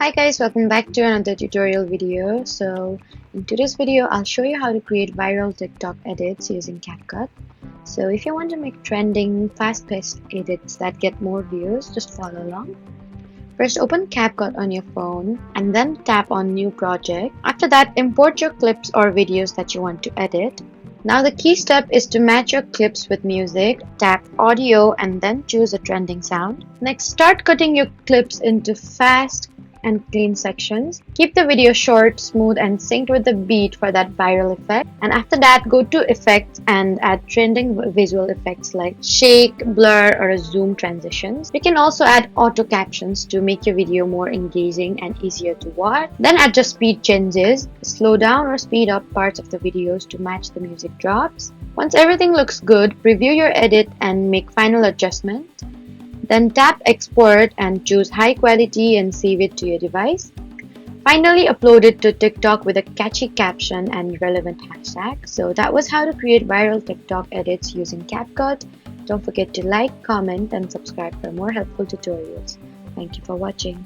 Hi guys, welcome back to another tutorial video. So in today's video, I'll show you how to create viral TikTok edits using CapCut. So if you want to make trending, fast-paced edits that get more views, just follow along. First, open CapCut on your phone and then tap on New Project. After that, import your clips or videos that you want to edit. Now the key step is to match your clips with music. Tap Audio and then choose a trending sound. Next, start cutting your clips into fast and clean sections. Keep the video short, smooth, and synced with the beat for that viral effect. And after that, go to Effects and add trending visual effects like shake, blur, or zoom transitions. You can also add auto captions to make your video more engaging and easier to watch. Then adjust speed changes, slow down or speed up parts of the videos to match the music drops. Once everything looks good, preview your edit and make final adjustments. Then tap Export and choose High Quality and save it to your device. Finally, upload it to TikTok with a catchy caption and relevant hashtag. So that was how to create viral TikTok edits using CapCut. Don't forget to like, comment, and subscribe for more helpful tutorials. Thank you for watching.